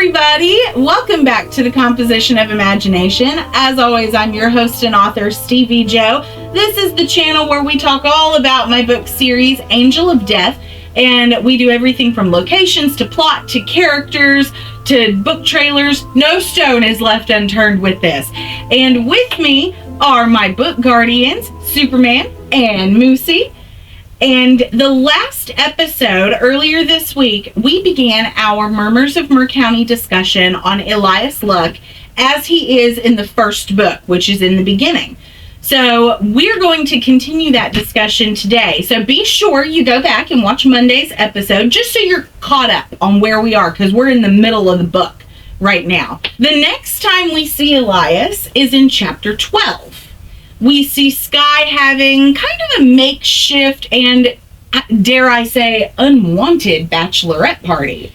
everybody. Welcome back to the Composition of Imagination. As always, I'm your host and author, Stevie Jo. This is the channel where we talk all about my book series, Angel of Death, and we do everything from locations to plot to characters to book trailers. No stone is left unturned with this. And with me are my book guardians, Superman and MOMC. And the last episode, earlier this week, we began our Murmurs of Mer County discussion on Elias Luck as he is in the first book, which is in the beginning. So we're going to continue that discussion today. So be sure you go back and watch Monday's episode just so you're caught up on where we are, because we're in the middle of the book right now. The next time we see Elias is in chapter 12. We see Sky having kind of a makeshift and, dare I say, unwanted bachelorette party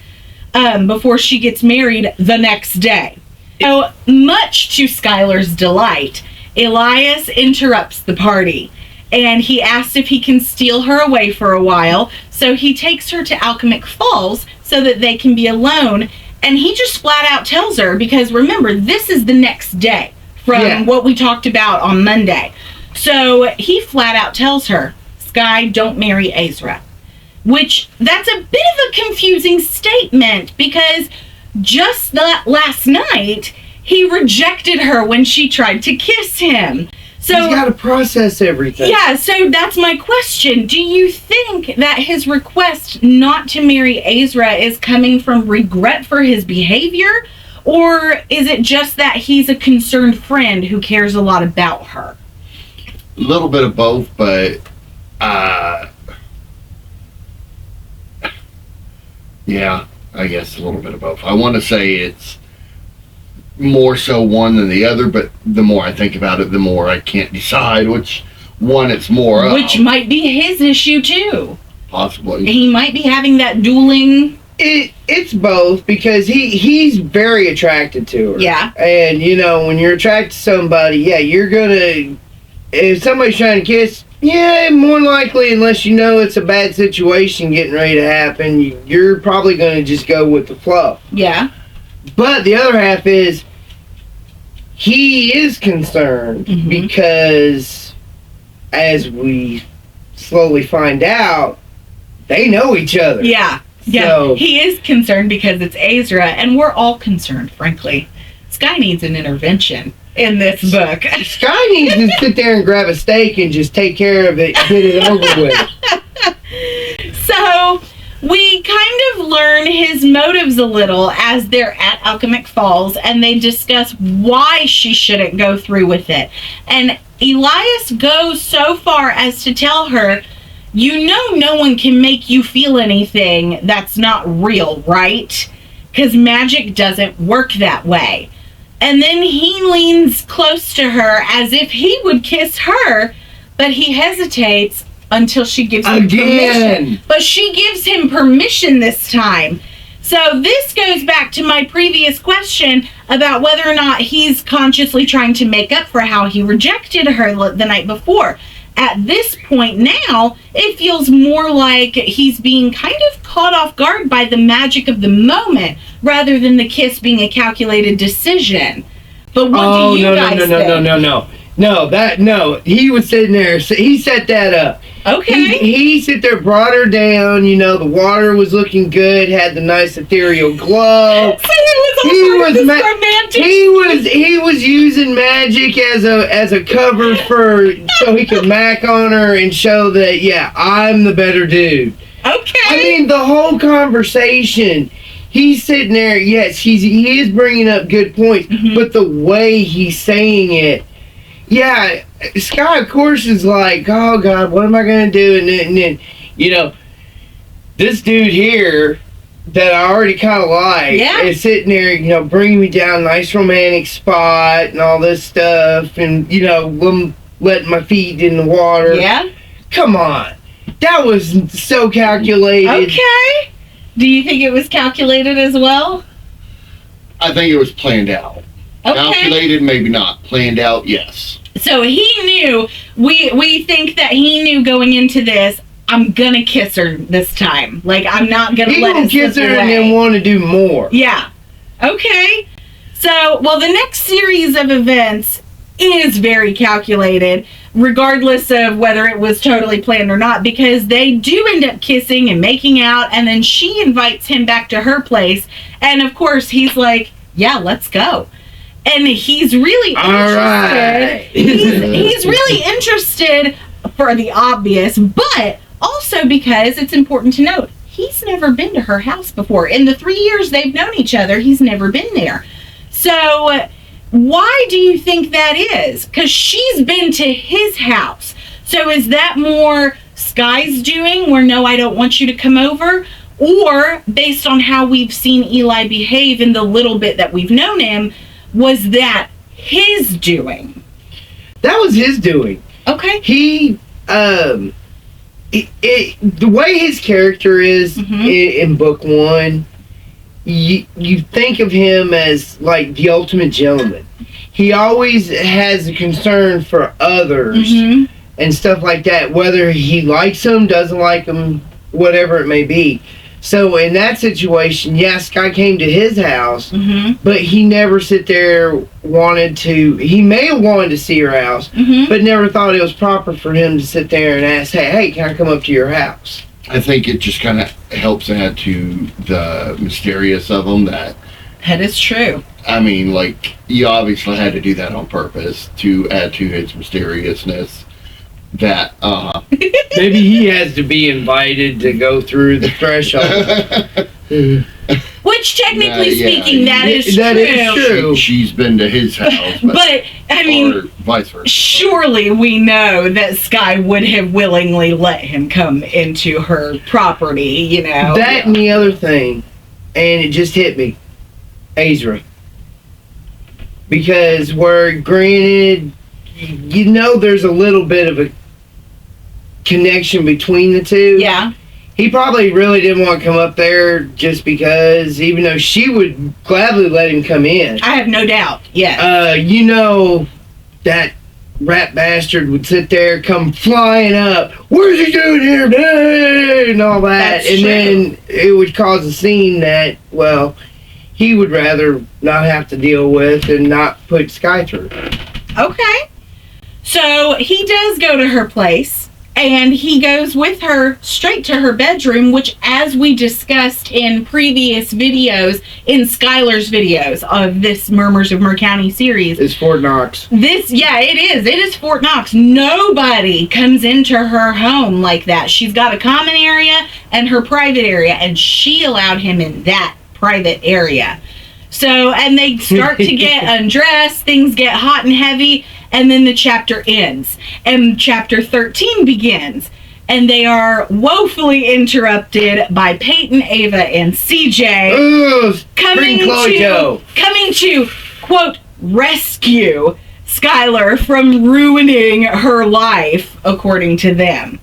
before she gets married the next day. So, much to Skylar's delight, Elias interrupts the party, and he asks if he can steal her away for a while, so he takes her to Alchemic Falls so that they can be alone, and he just flat out tells her, because remember, this is the next day from what we talked about on Monday. So he flat out tells her, Sky, don't marry Ezra. Which, that's a bit of a confusing statement, because just that last night, he rejected her when she tried to kiss him. So he's got to process everything. Yeah, so that's my question. Do you think that his request not to marry Ezra is coming from regret for his behavior? Or is it just that he's a concerned friend who cares a lot about her? A little bit of both, but yeah, I guess a little bit of both. I want to say it's more so one than the other, but the more I think about it, the more I can't decide which one it's more of. Which might be his issue too. Possibly. He might be having that dueling... It's both, because he's very attracted to her. Yeah. And, you know, when you're attracted to somebody, yeah, you're gonna... If somebody's trying to kiss, yeah, more likely, unless you know it's a bad situation getting ready to happen, you're probably gonna just go with the flow. Yeah. But the other half is, he is concerned because, as we slowly find out, they know each other. Yeah. Yeah, so, he is concerned because it's Ezra, and we're all concerned, frankly. Sky needs an intervention in this book. Sky needs to sit there and grab a steak and just take care of it, get it over with. So, we kind of learn his motives a little as they're at Alchemic Falls, and they discuss why she shouldn't go through with it. And Elias goes so far as to tell her, you know no one can make you feel anything that's not real, right? Because magic doesn't work that way. And then he leans close to her as if he would kiss her, but he hesitates until she gives him permission. But she gives him permission this time. So this goes back to my previous question about whether or not he's consciously trying to make up for how he rejected her the night before. At this point now, it feels more like he's being kind of caught off guard by the magic of the moment, rather than the kiss being a calculated decision. But what do you guys think? No, he was sitting there, he set that up. Okay. He sit there, brought her down, you know, the water was looking good, had the nice ethereal glow. So he was using magic as a cover so he could mac on her and show that, yeah, I'm the better dude. Okay. I mean, the whole conversation, he's sitting there, yes, he is bringing up good points, but the way he's saying it, yeah, Sky, of course, is like, oh, God, what am I going to do? And then, you know, this dude here that I already kind of like is sitting there, you know, bringing me down, nice romantic spot and all this stuff, and, you know, letting my feet in the water. Yeah? Come on. That was so calculated. Okay. Do you think it was calculated as well? I think it was planned out. Okay. Calculated, maybe not. Planned out, yes. So he knew, we think that he knew going into this, I'm gonna kiss her this time. Like, I'm not gonna let it kiss her slip away. and then want to do more. Yeah. Okay. So, well, the next series of events is very calculated, regardless of whether it was totally planned or not, because they do end up kissing and making out, and then she invites him back to her place, and of course he's like, yeah, let's go. And he's really interested. Right. He's really interested for the obvious, but also because it's important to note, he's never been to her house before. In the 3 years they've known each other, he's never been there. So why do you think that is? Because she's been to his house. So is that more Skye's doing, where no, I don't want you to come over? Or based on how we've seen Eli behave in the little bit that we've known him, was that his doing? That was his doing. Okay. He, the way his character is in book one, you think of him as like the ultimate gentleman. He always has a concern for others and stuff like that, whether he likes them, doesn't like them, whatever it may be. So in that situation, yes, Skye came to his house, but he never sit there he may have wanted to see her house, but never thought it was proper for him to sit there and ask, hey, can I come up to your house? I think it just kind of helps add to the mysterious of them. That is true. I mean, like, you obviously had to do that on purpose to add to his mysteriousness. That maybe he has to be invited to go through the threshold. Which, technically speaking, that is true. She's been to his house, but I mean, or vice versa. Surely we know that Skye would have willingly let him come into her property, you know. That and the other thing, and it just hit me, Ezra. Because where, granted, you know there's a little bit of a connection between the two. Yeah. He probably really didn't want to come up there just because, even though she would gladly let him come in. I have no doubt, yes. You know, that rat bastard would sit there, come flying up, what is he doing here today? And all that. That's and true. Then it would cause a scene that, well, he would rather not have to deal with and not put Skye through. Okay. So he does go to her place, and he goes with her straight to her bedroom, which, as we discussed in previous videos, in Skylar's videos of this Murmurs of Mur County series, It's Fort Knox. it is. It is Fort Knox. Nobody comes into her home like that. She's got a common area and her private area, and she allowed him in that private area. So, and they start to get undressed, things get hot and heavy, and then the chapter ends. And chapter 13 begins. And they are woefully interrupted by Peyton, Ava, and CJ coming to, quote, rescue Skyelar from ruining her life, according to them.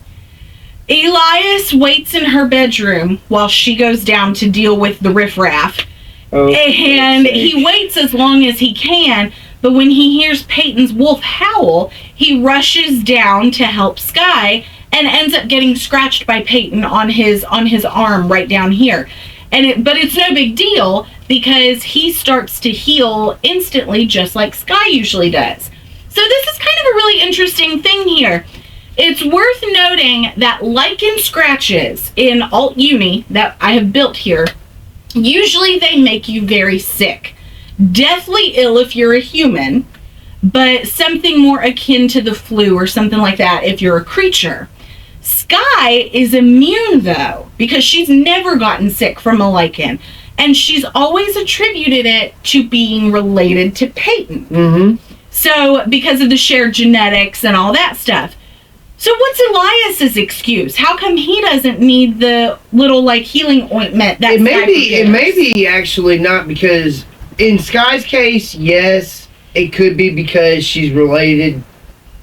Elias waits in her bedroom while she goes down to deal with the riffraff. And he waits as long as he can, but when he hears Peyton's wolf howl, he rushes down to help Skye and ends up getting scratched by Peyton on his arm right down here. But it's no big deal because he starts to heal instantly, just like Skye usually does. So this is kind of a really interesting thing here. It's worth noting that lichen scratches in Alt Uni that I have built here, usually they make you very sick. Deathly ill if you're a human, but something more akin to the flu or something like that if you're a creature. Skye is immune, though, because she's never gotten sick from a lichen, and she's always attributed it to being related to Peyton. So, because of the shared genetics and all that stuff. So what's Elias's excuse? How come he doesn't need the little, like, healing ointment that it may be actually not, because in Skye's case, yes, it could be because she's related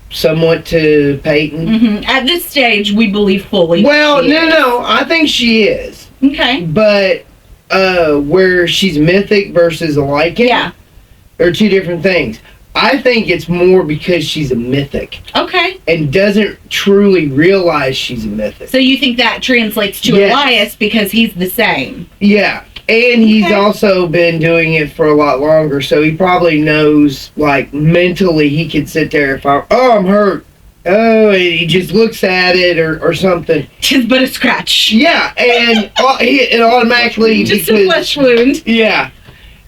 somewhat to Peyton. At this stage, we believe fully. Well, no, I think she is. Okay. But where she's mythic versus a lichen are two different things. I think it's more because she's a mythic. Okay. And doesn't truly realize she's a mythic. So you think that translates to Elias because he's the same? Yeah. And he's Okay. also been doing it for a lot longer, so he probably knows, like, mentally he could sit there if I'm hurt. Oh, and he just looks at it or something. Just but a scratch. Yeah, and it automatically... Just a flesh wound. Yeah,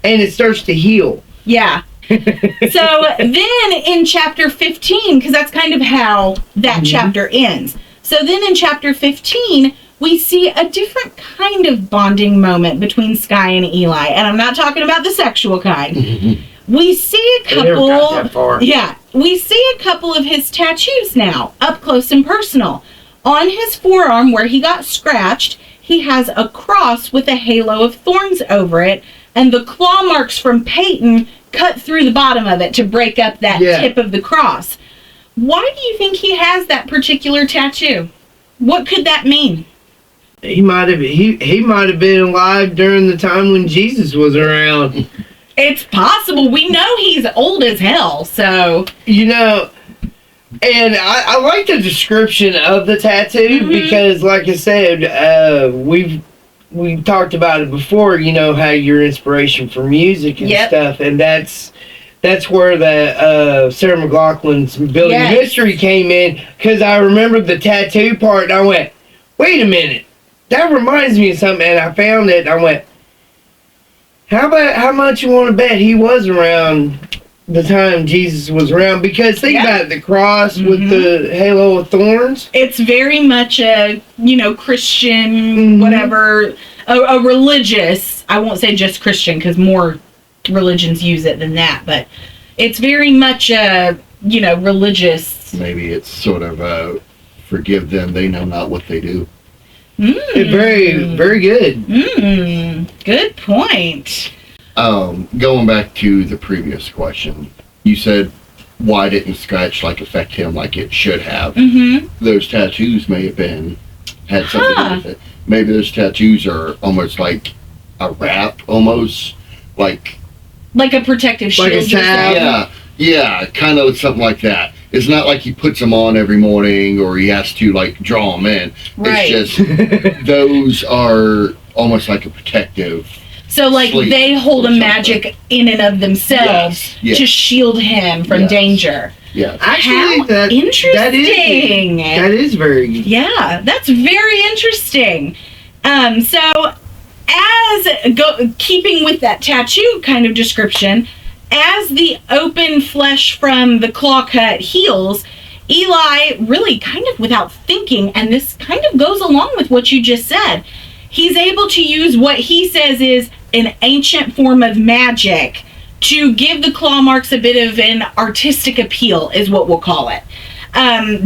and it starts to heal. Yeah. So then in chapter 15, because that's kind of how that chapter ends. So then in chapter 15, we see a different kind of bonding moment between Sky and Eli. And I'm not talking about the sexual kind. We see a I never couple... got that far. Yeah. We see a couple of his tattoos now, up close and personal. On his forearm, where he got scratched, he has a cross with a halo of thorns over it, and the claw marks from Peyton cut through the bottom of it to break up that tip of the cross. Why do you think he has that particular tattoo? What could that mean? He might have been alive during the time when Jesus was around. It's possible. We know he's old as hell, so... You know, and I like the description of the tattoo because, like I said, we've talked about it before, you know, how your inspiration for music and stuff, and that's where the Sarah McLachlan's Building a Mystery came in, because I remembered the tattoo part, and I went, wait a minute, that reminds me of something, and I found it, and I went, how much you want to bet he was around the time Jesus was around? Because think about it, the cross with the halo of thorns. It's very much a, you know, Christian, whatever, a religious, I won't say just Christian because more religions use it than that, but it's very much a, you know, religious. Maybe it's sort of forgive them, they know not what they do. Very, very good. Good point. Going back to the previous question, you said, why didn't Scratch affect him like it should have? Those tattoos may have had something to do with it. Maybe those tattoos are almost like a wrap, almost like a protective shield. Like a tag. Yeah, kind of something like that. It's not like he puts them on every morning or he has to draw them in. Right. It's just those are almost like a protective. So they hold a magic in and of themselves to shield him from danger. Yeah. Actually, How interesting. That is very good. Yeah, that's very interesting. So keeping with that tattoo kind of description, as the open flesh from the claw cut heals, Eli really kind of without thinking, and this kind of goes along with what you just said, he's able to use what he says is an ancient form of magic to give the claw marks a bit of an artistic appeal, is what we'll call it.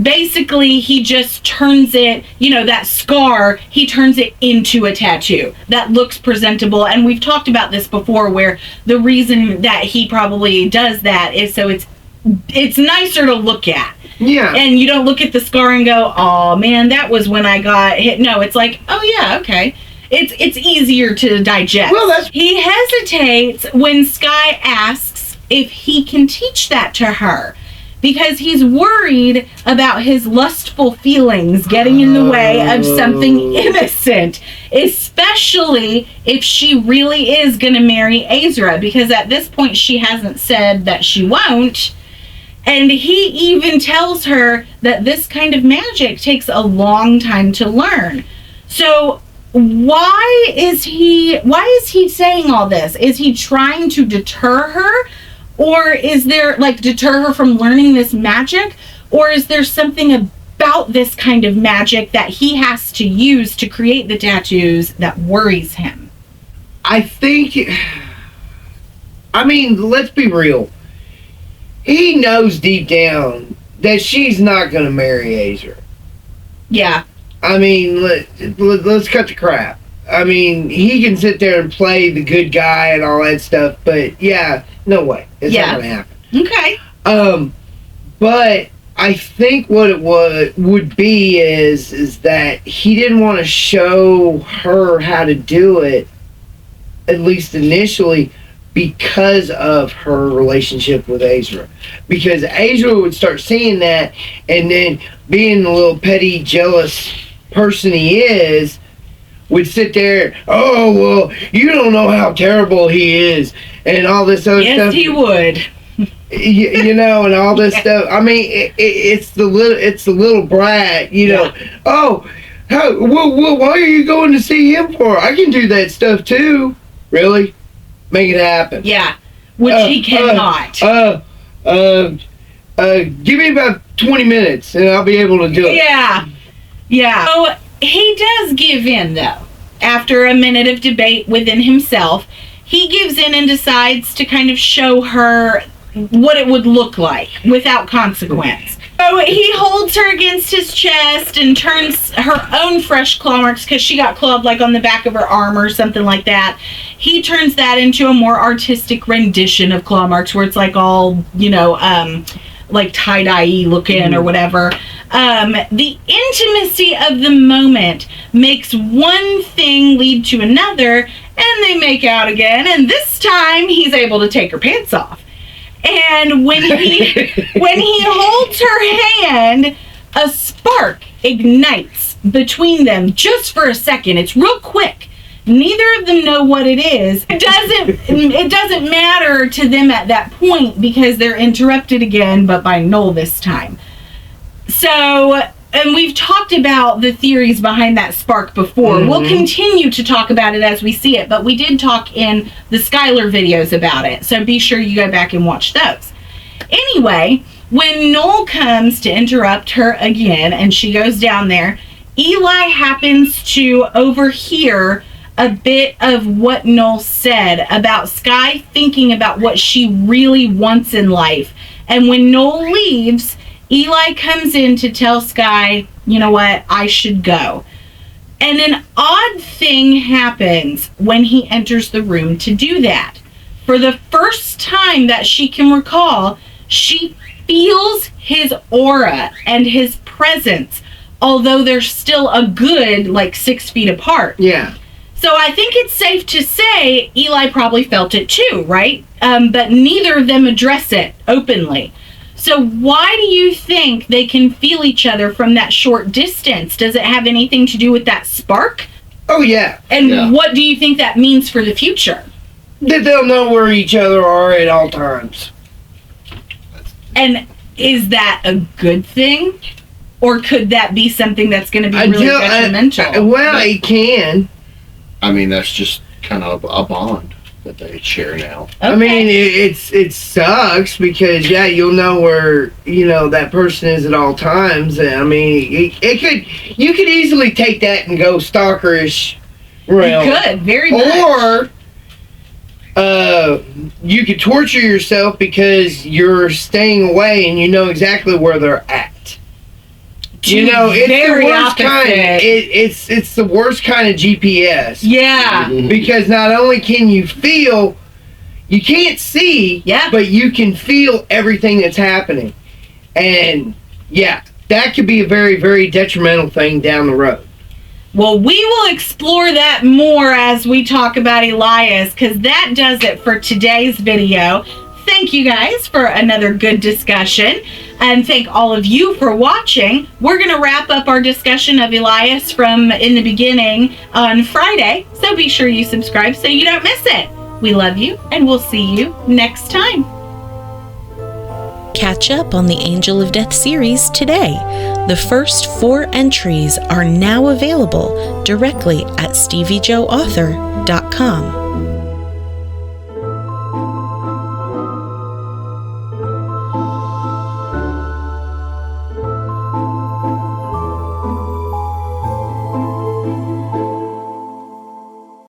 Basically, he just turns it, you know, that scar, he turns it into a tattoo that looks presentable. And we've talked about this before, where the reason that he probably does that is so it's nicer to look at. Yeah. And you don't look at the scar and go, oh man, that was when I got hit. No, it's like, oh yeah, okay. It's easier to digest. Well, He hesitates when Sky asks if he can teach that to her, because he's worried about his lustful feelings getting in the way of something innocent, especially if she really is going to marry Ezra, because at this point she hasn't said that she won't. And he even tells her that this kind of magic takes a long time to learn. So why is he saying all this? Is he trying to deter her? Or is there, deter her from learning this magic? Or is there something about this kind of magic that he has to use to create the tattoos that worries him? I think, let's be real. He knows deep down that she's not going to marry Ezra. Yeah. Let's cut the crap. He can sit there and play the good guy and all that stuff, but yeah, no way. It's not going to happen. Okay. But I think what it would be is that he didn't want to show her how to do it, at least initially, because of her relationship with Ezra. Because Ezra would start seeing that, and then being the little petty, jealous person he is, would sit there, oh, well, you don't know how terrible he is, and all this other stuff. Yes, he would. You know, and all this stuff. I mean, it's the little brat, you know. Oh, why are you going to see him for? I can do that stuff too. Really? Make it happen. Yeah, which he cannot. Give me about 20 minutes and I'll be able to do it. Yeah. So he does give in, though. After a minute of debate within himself, he gives in and decides to kind of show her what it would look like without consequence. So he holds her against his chest and turns her own fresh claw marks, because she got clawed like on the back of her arm or something like that. He turns that into a more artistic rendition of claw marks where it's like all, you know, like tie-dye-y looking or whatever. The intimacy of the moment makes one thing lead to another, and they make out again, and this time he's able to take her pants off. And when he holds her hand, a spark ignites between them just for a second. It's real quick. Neither of them know what it is. It doesn't matter to them at that point because they're interrupted again, but by Noel this time. So, and we've talked about the theories behind that spark before. We'll continue to talk about it as we see it, but we did talk in the Skyelar videos about it, so be sure you go back and watch those. Anyway, when Noel comes to interrupt her again and she goes down there, Eli happens to overhear a bit of what Noel said about Skye thinking about what she really wants in life. And when Noel leaves, Eli comes in to tell Skye, you know what, I should go. And an odd thing happens when he enters the room to do that. For the first time that she can recall, she feels his aura and his presence, although they're still a good, 6 feet apart. Yeah. So I think it's safe to say Eli probably felt it too, right? But neither of them address it openly. So why do you think they can feel each other from that short distance? Does it have anything to do with that spark? Oh, yeah. And what do you think that means for the future? That they'll know where each other are at all times. And is that a good thing? Or could that be something that's going to be really detrimental? It can. I mean, that's just kind of a bond that they share now. Okay. I mean, it sucks because, you'll know where, that person is at all times. I mean, you could easily take that and go stalkerish realm. You could, very much. Or, you could torture yourself because you're staying away and you know exactly where they're at. It's the worst kind. It's the worst kind of GPS. Yeah. Because not only can you feel, you can't see, but you can feel everything that's happening, and that could be a very, very detrimental thing down the road. Well, we will explore that more as we talk about Elias, because that does it for today's video. Thank you guys for another good discussion, and thank all of you for watching. We're going to wrap up our discussion of Elias from in the beginning on Friday, so be sure you subscribe so you don't miss it. We love you, and we'll see you next time. Catch up on the Angel of Death series today. The first 4 entries are now available directly at StevieJoAuthor.com.